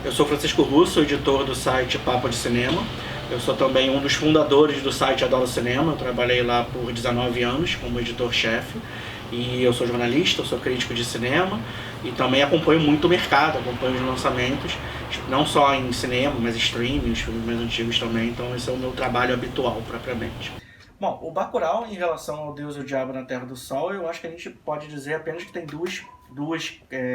Eu sou Francisco Russo, editor do site Papo de Cinema. Eu sou também um dos fundadores do site Adoro Cinema. Eu trabalhei lá por 19 anos como editor-chefe. E eu sou jornalista, eu sou crítico de cinema e também acompanho muito o mercado, acompanho os lançamentos, não só em cinema, mas streaming, os filmes mais antigos também. Então esse é o meu trabalho habitual, propriamente. Bom, o Bacurau, em relação ao Deus e o Diabo na Terra do Sol, eu acho que a gente pode dizer apenas que tem duas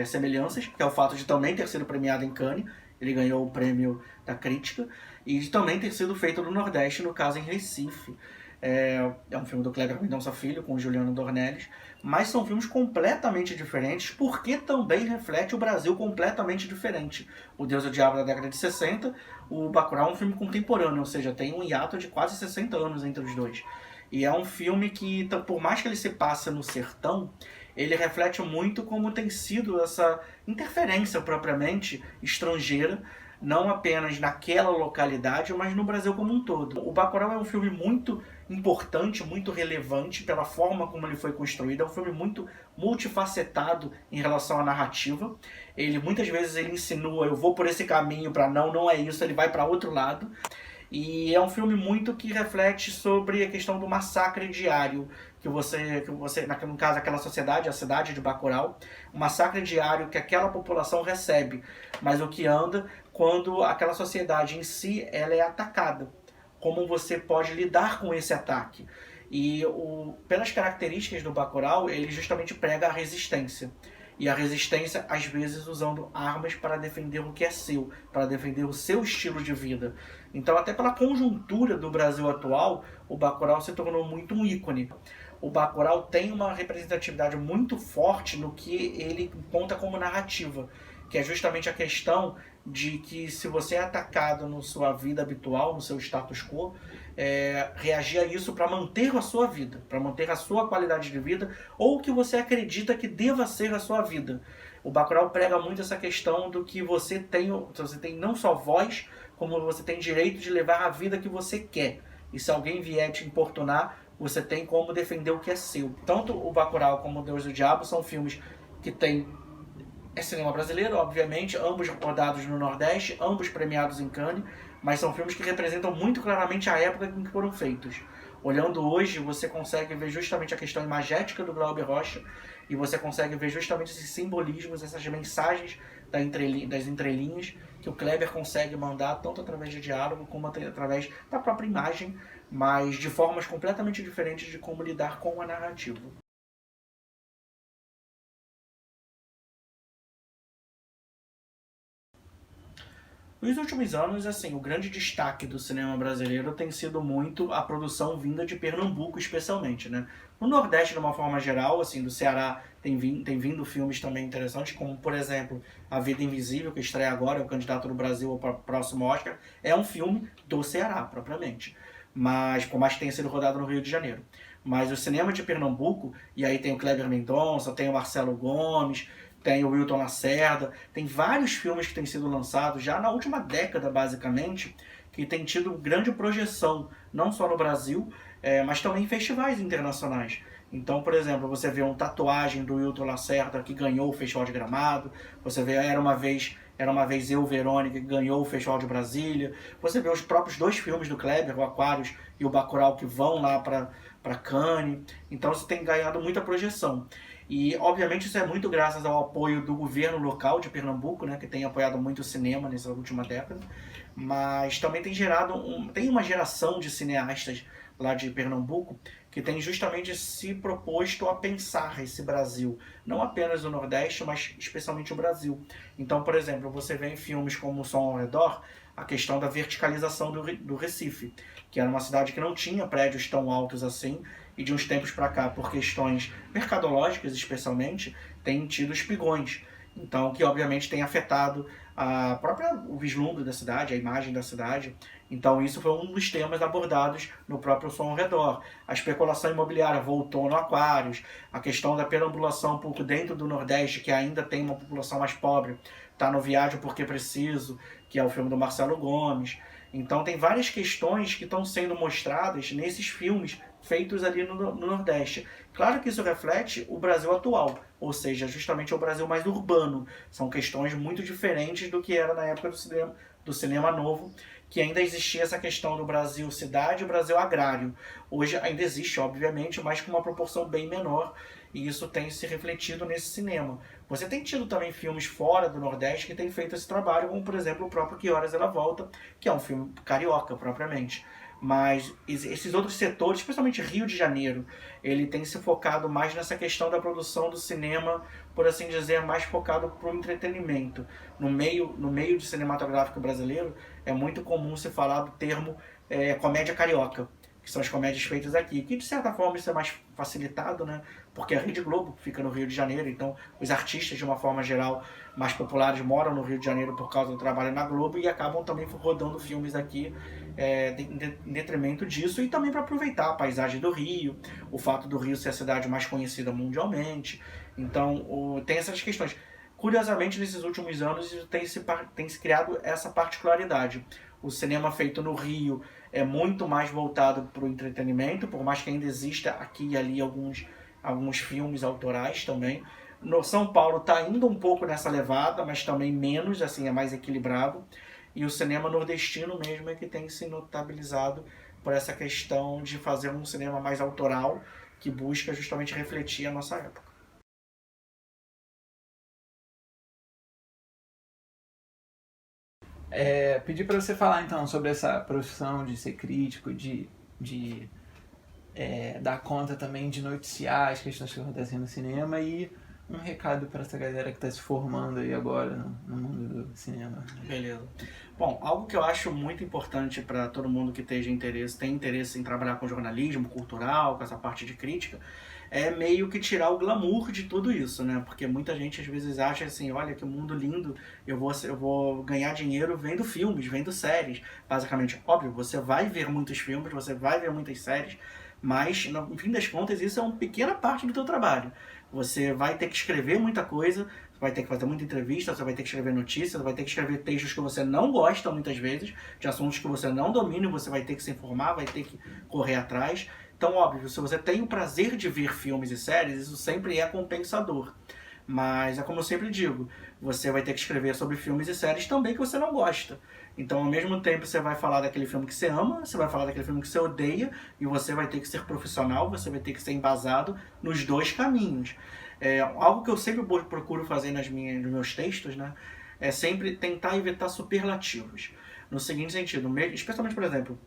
semelhanças, que é o fato de também ter sido premiado em Cannes, ele ganhou o prêmio da crítica, e de também ter sido feito no Nordeste, no caso em Recife. É um filme do Kleber Mendonça Filho, com Juliano Dornelles, mas são filmes completamente diferentes, porque também reflete o Brasil completamente diferente. O Deus e o Diabo da década de 60, o Bacurau é um filme contemporâneo, ou seja, tem um hiato de quase 60 anos entre os dois. E é um filme que, por mais que ele se passe no sertão, ele reflete muito como tem sido essa interferência propriamente estrangeira, não apenas naquela localidade, mas no Brasil como um todo. O Bacurau é um filme muito importante, muito relevante pela forma como ele foi construído. É um filme muito multifacetado em relação à narrativa. Muitas vezes ele insinua, eu vou por esse caminho, para não é isso, ele vai para outro lado. E é um filme muito que reflete sobre a questão do massacre diário que você no caso aquela sociedade, a cidade de Bacurau, um massacre diário que aquela população recebe, mas o que anda quando aquela sociedade em si ela é atacada. Como você pode lidar com esse ataque? E pelas características do Bacurau, ele justamente prega a resistência. E a resistência, às vezes, usando armas para defender o que é seu, para defender o seu estilo de vida. Então, até pela conjuntura do Brasil atual, o Bacurau se tornou muito um ícone. O Bacurau tem uma representatividade muito forte no que ele conta como narrativa, que é justamente a questão de que se você é atacado na sua vida habitual, no seu status quo, reagir a isso para manter a sua vida, para manter a sua qualidade de vida, ou o que você acredita que deva ser a sua vida. O Bacurau prega muito essa questão do que você tem não só voz, como você tem direito de levar a vida que você quer. E se alguém vier te importunar, você tem como defender o que é seu. Tanto o Bacurau como o Deus e o Diabo são filmes que têm cinema brasileiro, obviamente, ambos rodados no Nordeste, ambos premiados em Cannes, mas são filmes que representam muito claramente a época em que foram feitos. Olhando hoje, você consegue ver justamente a questão imagética do Glauber Rocha e você consegue ver justamente esses simbolismos, essas mensagens das entrelinhas que o Kleber consegue mandar tanto através de diálogo como através da própria imagem, mas de formas completamente diferentes de como lidar com a narrativa. Nos últimos anos, assim, o grande destaque do cinema brasileiro tem sido muito a produção vinda de Pernambuco, especialmente, né? No Nordeste, de uma forma geral, assim, do Ceará tem vindo filmes também interessantes, como, por exemplo, A Vida Invisível, que estreia agora, é o candidato do Brasil ao próximo Oscar, é um filme do Ceará, propriamente. Mas, por mais que tenha sido rodado no Rio de Janeiro. Mas o cinema de Pernambuco, e aí tem o Kleber Mendonça, tem o Marcelo Gomes, tem o Wilton Lacerda, tem vários filmes que têm sido lançados já na última década, basicamente, que têm tido grande projeção, não só no Brasil, mas também em festivais internacionais. Então, por exemplo, você vê uma Tatuagem do Wilton Lacerda, que ganhou o Festival de Gramado, você vê Era Uma Vez Eu, Verônica, que ganhou o Festival de Brasília, você vê os próprios dois filmes do Kleber, o Aquários e o Bacurau, que vão lá para Cannes. Então, você tem ganhado muita projeção. E, obviamente, isso é muito graças ao apoio do governo local de Pernambuco, né, que tem apoiado muito o cinema nessa última década, mas também tem uma geração de cineastas lá de Pernambuco que tem justamente se proposto a pensar esse Brasil, não apenas o Nordeste, mas especialmente o Brasil. Então, por exemplo, você vê em filmes como O Som ao Redor a questão da verticalização do Recife, que era uma cidade que não tinha prédios tão altos assim, e de uns tempos para cá, por questões mercadológicas especialmente, tem tido espigões. Então, que obviamente tem afetado o vislumbre da cidade, a imagem da cidade. Então, isso foi um dos temas abordados no próprio Som ao Redor. A especulação imobiliária voltou no Aquários, a questão da perambulação por dentro do Nordeste, que ainda tem uma população mais pobre, está no Viagem Porque Preciso, que é o filme do Marcelo Gomes. Então, tem várias questões que estão sendo mostradas nesses filmes feitos ali no Nordeste. Claro que isso reflete o Brasil atual, ou seja, justamente o Brasil mais urbano. São questões muito diferentes do que era na época do cinema novo, que ainda existia essa questão do Brasil cidade e o Brasil agrário. Hoje ainda existe, obviamente, mas com uma proporção bem menor, e isso tem se refletido nesse cinema. Você tem tido também filmes fora do Nordeste que têm feito esse trabalho, como por exemplo o próprio Que Horas Ela Volta, que é um filme carioca propriamente. Mas esses outros setores, especialmente Rio de Janeiro, ele tem se focado mais nessa questão da produção do cinema, por assim dizer, mais focado para o entretenimento. No meio de cinematográfico brasileiro, é muito comum se falar do termo comédia carioca, que são as comédias feitas aqui, que de certa forma isso é mais facilitado, né? Porque a Rede Globo fica no Rio de Janeiro, então os artistas de uma forma geral mais populares moram no Rio de Janeiro por causa do trabalho na Globo e acabam também rodando filmes aqui em detrimento disso, e também para aproveitar a paisagem do Rio, o fato do Rio ser a cidade mais conhecida mundialmente. Então tem essas questões. Curiosamente, nesses últimos anos tem se criado essa particularidade. O cinema feito no Rio é muito mais voltado para o entretenimento, por mais que ainda exista aqui e ali alguns filmes autorais também. No São Paulo está indo um pouco nessa levada, mas também menos, assim, é mais equilibrado. E o cinema nordestino mesmo é que tem se notabilizado por essa questão de fazer um cinema mais autoral, que busca justamente refletir a nossa época. Pedi para você falar então sobre essa profissão de ser crítico, de dar conta também de noticiar as questões que acontecem no cinema, e um recado para essa galera que está se formando aí agora no mundo do cinema. Beleza. Bom, algo que eu acho muito importante para todo mundo que tem interesse em trabalhar com jornalismo cultural, com essa parte de crítica, é meio que tirar o glamour de tudo isso, né? Porque muita gente às vezes acha assim, olha que mundo lindo, eu vou ganhar dinheiro vendo filmes, vendo séries. Basicamente, óbvio, você vai ver muitos filmes, você vai ver muitas séries, mas no fim das contas isso é uma pequena parte do teu trabalho. Você vai ter que escrever muita coisa, você vai ter que fazer muita entrevista, você vai ter que escrever notícias, você vai ter que escrever textos que você não gosta muitas vezes, de assuntos que você não domina, e você vai ter que se informar, vai ter que correr atrás. Então, óbvio, se você tem o prazer de ver filmes e séries, isso sempre é compensador. Mas é como eu sempre digo, você vai ter que escrever sobre filmes e séries também que você não gosta. Então, ao mesmo tempo, você vai falar daquele filme que você ama, você vai falar daquele filme que você odeia, e você vai ter que ser profissional, você vai ter que ser embasado nos dois caminhos. Algo que eu sempre procuro fazer nos meus textos, né, é sempre tentar evitar superlativos. No seguinte sentido, especialmente, por exemplo,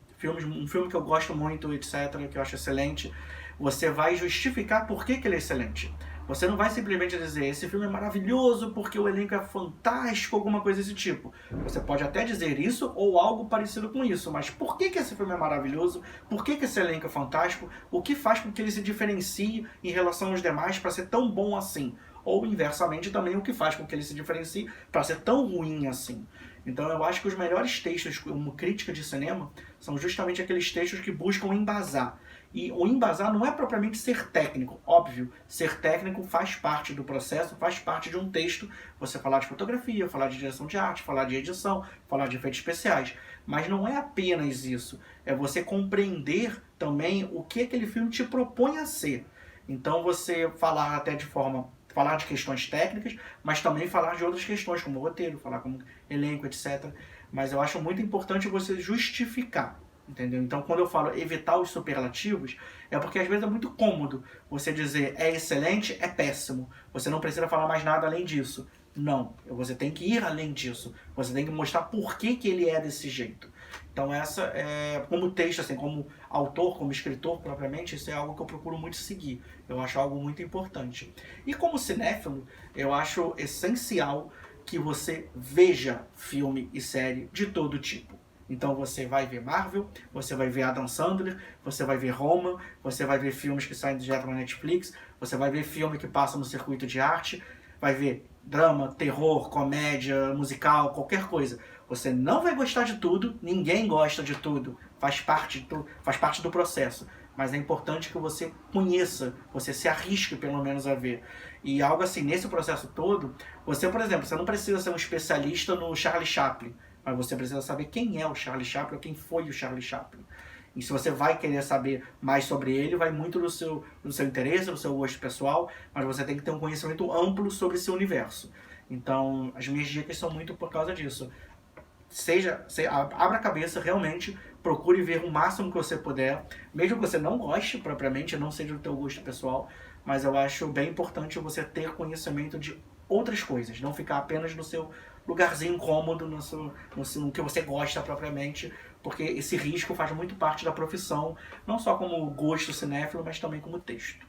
um filme que eu gosto muito, etc., que eu acho excelente, você vai justificar por que ele é excelente. Você não vai simplesmente dizer, esse filme é maravilhoso porque o elenco é fantástico, alguma coisa desse tipo. Você pode até dizer isso ou algo parecido com isso, mas por que esse filme é maravilhoso? Por que esse elenco é fantástico? O que faz com que ele se diferencie em relação aos demais para ser tão bom assim? Ou, inversamente, também o que faz com que ele se diferencie para ser tão ruim assim. Então eu acho que os melhores textos como crítica de cinema são justamente aqueles textos que buscam embasar. E o embasar não é propriamente ser técnico, óbvio, ser técnico faz parte do processo, faz parte de um texto, você falar de fotografia, falar de direção de arte, falar de edição, falar de efeitos especiais, mas não é apenas isso, é você compreender também o que aquele filme te propõe a ser. Então você falar de questões técnicas, mas também falar de outras questões, como roteiro, falar como elenco, etc. Mas eu acho muito importante você justificar. Entendeu? Então, quando eu falo evitar os superlativos, é porque às vezes é muito cômodo você dizer é excelente, é péssimo. Você não precisa falar mais nada além disso. Não, você tem que ir além disso. Você tem que mostrar por que ele é desse jeito. Então, essa é, como texto, assim, como autor, como escritor propriamente, isso é algo que eu procuro muito seguir. Eu acho algo muito importante. E como cinéfilo, eu acho essencial que você veja filme e série de todo tipo. Então você vai ver Marvel, você vai ver Adam Sandler, você vai ver Roma, você vai ver filmes que saem direto na Netflix, você vai ver filme que passa no circuito de arte, vai ver drama, terror, comédia, musical, qualquer coisa. Você não vai gostar de tudo, ninguém gosta de tudo, faz parte do processo. Mas é importante que você conheça, você se arrisque pelo menos a ver. E algo assim, nesse processo todo, você, por exemplo, você não precisa ser um especialista no Charlie Chaplin, mas você precisa saber quem é o Charlie Chaplin ou quem foi o Charlie Chaplin. E se você vai querer saber mais sobre ele, vai muito do seu interesse, do seu gosto pessoal, mas você tem que ter um conhecimento amplo sobre esse universo. Então, as minhas dicas são muito por causa disso. Abra a cabeça, realmente, procure ver o máximo que você puder, mesmo que você não goste propriamente, não seja do teu gosto pessoal, mas eu acho bem importante você ter conhecimento de outras coisas, não ficar apenas no seu lugarzinho cômodo, no que você gosta propriamente, porque esse risco faz muito parte da profissão, não só como gosto cinéfilo, mas também como texto.